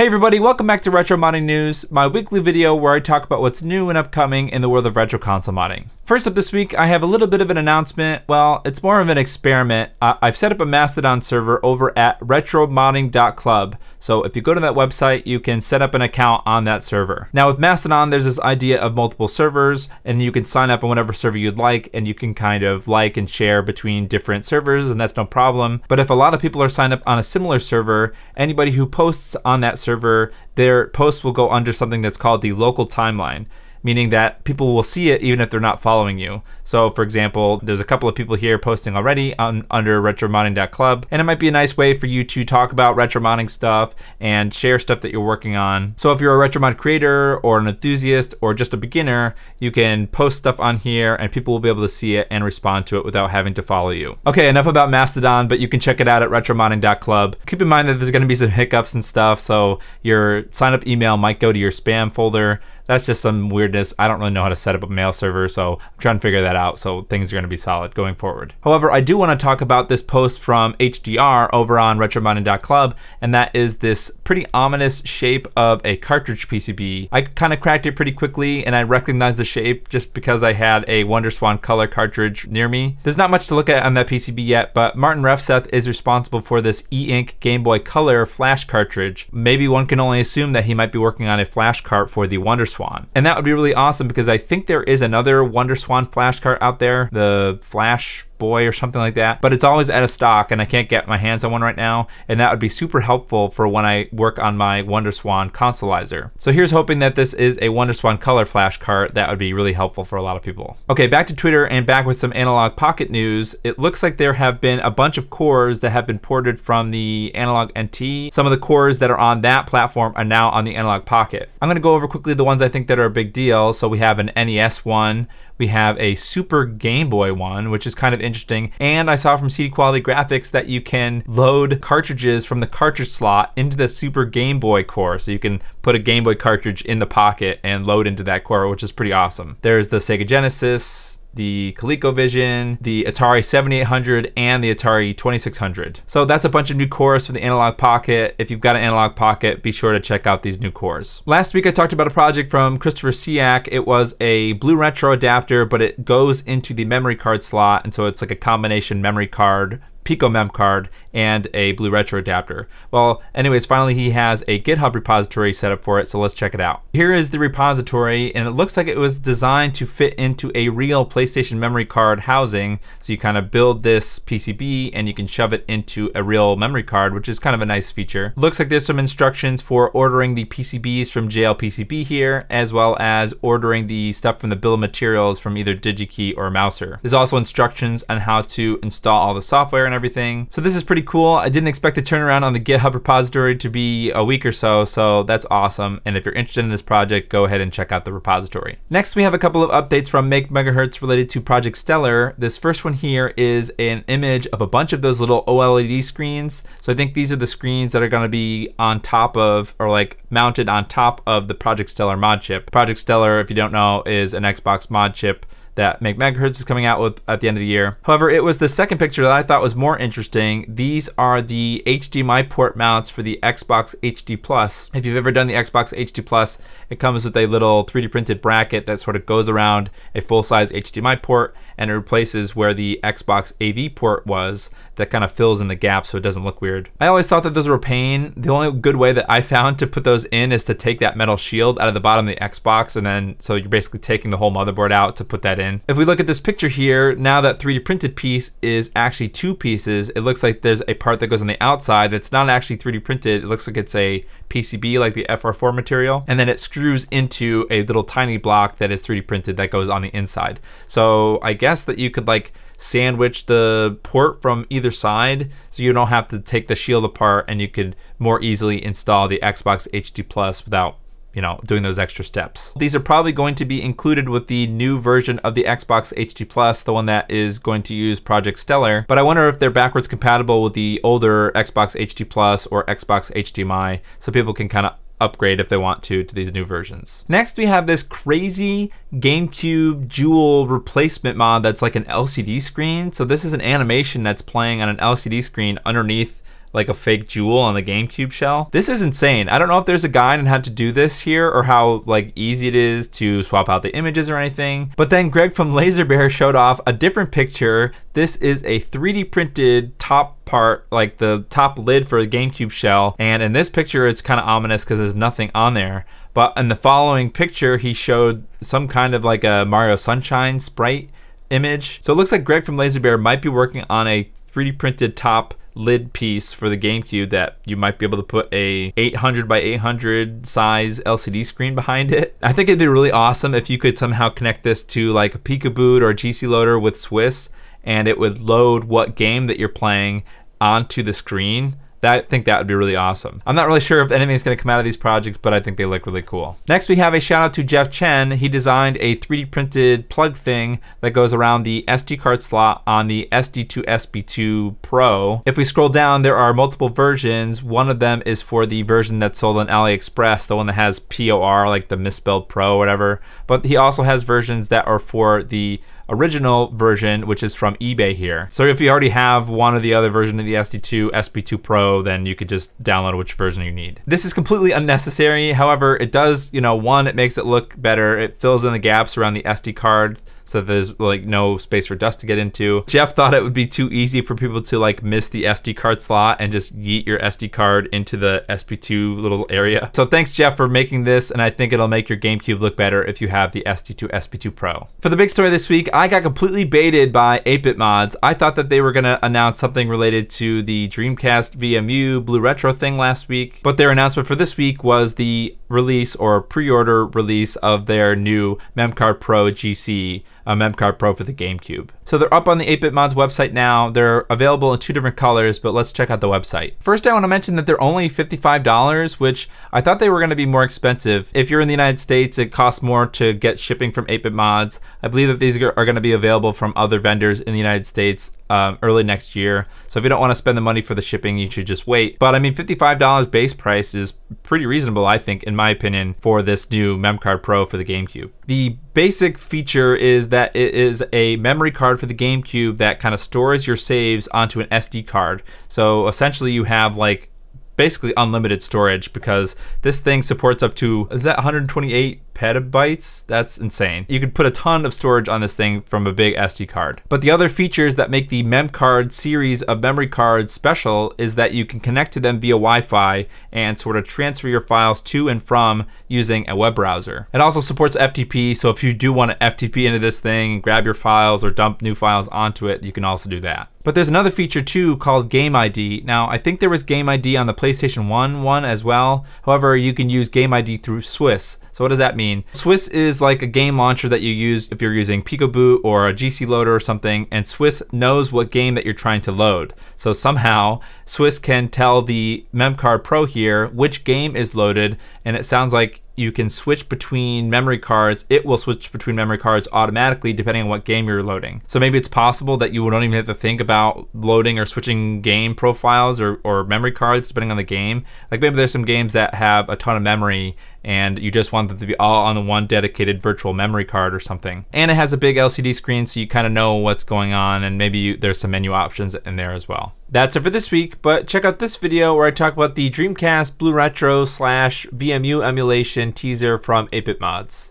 Hey everybody, welcome back to Retro Modding News, my weekly video where I talk about what's new and upcoming in the world of retro console modding. First up this week, I have a little bit of an announcement. Well, it's more of an experiment. I've set up a Mastodon server over at RetroModding.club. So if you go to that website, you can set up an account on that server. Now with Mastodon, there's this idea of multiple servers, and you can sign up on whatever server you'd like, and you can kind of like and share between different servers, and that's no problem. But if a lot of people are signed up on a similar server, anybody who posts on that server, their post will go under something that's called the local timeline, meaning that people will see it even if they're not following you. So for example, there's a couple of people here posting already under RetroModding.club, and it might be a nice way for you to talk about retro modding stuff and share stuff that you're working on. So if you're a retro mod creator or an enthusiast or just a beginner, you can post stuff on here and people will be able to see it and respond to it without having to follow you. Okay, enough about Mastodon, but you can check it out at RetroModding.club. Keep in mind that there's gonna be some hiccups and stuff, so your sign up email might go to your spam folder. That's just some weirdness. I don't really know how to set up a mail server, so I'm trying to figure that out, so things are gonna be solid going forward. However, I do wanna talk about this post from HDR over on RetroModding.club, and that is this pretty ominous shape of a cartridge PCB. I kinda cracked it pretty quickly, and I recognized the shape just because I had a WonderSwan color cartridge near me. There's not much to look at on that PCB yet, but Martin Refseth is responsible for this E-Ink Game Boy Color flash cartridge. Maybe one can only assume that he might be working on a flash cart for the WonderSwan. And that would be really awesome because I think there is another WonderSwan flash cart out there, the Flash Boy or something like that, but it's always out of stock and I can't get my hands on one right now, and that would be super helpful for when I work on my WonderSwan consoleizer. So here's hoping that this is a WonderSwan color flash cart. That would be really helpful for a lot of people. Okay, back to Twitter and back with some Analogue Pocket news. It looks like there have been a bunch of cores that have been ported from the Analogue NT. Some of the cores that are on that platform are now on the Analogue Pocket. I'm gonna go over quickly the ones I think that are a big deal. So we have an NES one, we have a Super Game Boy one, which is kind of interesting. And I saw from CD Quality Graphics that you can load cartridges from the cartridge slot into the Super Game Boy core. So you can put a Game Boy cartridge in the pocket and load into that core, which is pretty awesome. There's the Sega Genesis, the ColecoVision, the Atari 7800, and the Atari 2600. So that's a bunch of new cores for the Analogue Pocket. If you've got an Analogue Pocket, be sure to check out these new cores. Last week I talked about a project from Christopher Siak. It was a BlueRetro adapter, but it goes into the memory card slot, and so it's like a combination memory card, Pico MemCard, and a BlueRetro adapter. Well, anyways, finally he has a GitHub repository set up for it, so let's check it out. Here is the repository, and it looks like it was designed to fit into a real PlayStation memory card housing. So you kind of build this PCB and you can shove it into a real memory card, which is kind of a nice feature. Looks like there's some instructions for ordering the PCBs from JLPCB here, as well as ordering the stuff from the bill of materials from either DigiKey or Mouser. There's also instructions on how to install all the software and everything. So this is pretty cool. I didn't expect the turnaround on the GitHub repository to be a week or so, so that's awesome. And if you're interested in this project, go ahead and check out the repository. Next, we have a couple of updates from Make Megahertz related to Project Stellar. This first one here is an image of a bunch of those little OLED screens. So I think these are the screens that are going to be on top of, or like mounted on top of, the Project Stellar mod chip. Project Stellar, if you don't know, is an Xbox mod chip that Make Megahertz is coming out with at the end of the year. However, it was the second picture that I thought was more interesting. These are the HDMI port mounts for the Xbox HD Plus. If you've ever done the Xbox HD Plus, it comes with a little 3D printed bracket that sort of goes around a full-size HDMI port, and it replaces where the Xbox AV port was. That kind of fills in the gap so it doesn't look weird. I always thought that those were a pain. The only good way that I found to put those in is to take that metal shield out of the bottom of the Xbox, and then so you're basically taking the whole motherboard out to put that in. If we look at this picture here, now that 3D printed piece is actually two pieces. It looks like there's a part that goes on the outside that's not actually 3D printed. It looks like it's a PCB, like the FR4 material, and then it screws into a little tiny block that is 3D printed that goes on the inside. So I guess that you could like sandwich the port from either side so you don't have to take the shield apart, and you could more easily install the Xbox HD Plus without, you know, doing those extra steps. These are probably going to be included with the new version of the Xbox HD Plus, the one that is going to use Project Stellar, but I wonder if they're backwards compatible with the older Xbox HD Plus or Xbox HDMI, so people can kind of upgrade if they want to these new versions. Next, we have this crazy GameCube Jewel replacement mod that's like an LCD screen. So this is an animation that's playing on an LCD screen underneath like a fake jewel on the GameCube shell. This is insane. I don't know if there's a guide on how to do this here or how like easy it is to swap out the images or anything. But then Greg from LaserBear showed off a different picture. This is a 3D printed top part, like the top lid for the GameCube shell. And in this picture, it's kind of ominous because there's nothing on there. But in the following picture, he showed some kind of like a Mario Sunshine sprite image. So it looks like Greg from LaserBear might be working on a 3D printed top lid piece for the GameCube that you might be able to put a 800 by 800 size LCD screen behind it. I think it'd be really awesome if you could somehow connect this to like a Peekaboo or a GC loader with Swiss, and it would load what game that you're playing onto the screen. I think that would be really awesome. I'm not really sure if anything's going to come out of these projects, but I think they look really cool. Next, we have a shout out to Jeff Chen. He designed a 3D printed plug thing that goes around the SD card slot on the SD2 SP2 Pro. If we scroll down, there are multiple versions. One of them is for the version that's sold on AliExpress, the one that has POR, like the misspelled Pro or whatever. But he also has versions that are for the original version, which is from eBay here. So if you already have one or the other version of the SD2 SP2 Pro, then you could just download which version you need. This is completely unnecessary. However, it does, one, it makes it look better. It fills in the gaps around the SD card so there's like no space for dust to get into. Jeff thought it would be too easy for people to like miss the SD card slot and just yeet your SD card into the SP2 little area. So thanks, Jeff, for making this, and I think it'll make your GameCube look better if you have the SD2 SP2 Pro. For the big story this week, I got completely baited by 8BitMods. I thought that they were gonna announce something related to the Dreamcast VMU BlueRetro thing last week, but their announcement for this week was the release or pre-order release of their new MemCard PRO GC, a MemCard Pro for the GameCube. So they're up on the 8BitMods website now. They're available in 2 different colors, but let's check out the website. First, I want to mention that they're only $55, which I thought they were going to be more expensive. If you're in the United States, it costs more to get shipping from 8BitMods. I believe that these are going to be available from other vendors in the United States early next year. So if you don't want to spend the money for the shipping, you should just wait. But I mean, $55 base price is pretty reasonable, I think, in my opinion, for this new MemCard Pro for the GameCube. The basic feature is that it is a memory card for the GameCube that kind of stores your saves onto an SD card. So essentially you have like basically unlimited storage because this thing supports up to, is that 128 petabytes? That's insane. You could put a ton of storage on this thing from a big SD card. But the other features that make the MemCard series of memory cards special is that you can connect to them via Wi-Fi and sort of transfer your files to and from using a web browser. It also supports FTP, so if you do want to FTP into this thing and grab your files or dump new files onto it, you can also do that. But there's another feature too called Game ID. Now, I think there was Game ID on the PlayStation 1 one as well. However, you can use Game ID through Swiss. So what does that mean? Swiss is like a game launcher that you use if you're using Peekaboo or a GC loader or something, and Swiss knows what game that you're trying to load. So somehow Swiss can tell the MemCard Pro here which game is loaded, and it sounds like you can switch between memory cards. It will switch between memory cards automatically depending on what game you're loading. So maybe it's possible that you don't even have to think about loading or switching game profiles or memory cards depending on the game. Like maybe there's some games that have a ton of memory and you just want them to be all on the one dedicated virtual memory card or something. And it has a big LCD screen so you kind of know what's going on, and maybe there's some menu options in there as well. That's it for this week, but check out this video where I talk about the Dreamcast BlueRetro / VMU emulation teaser from 8BitMods.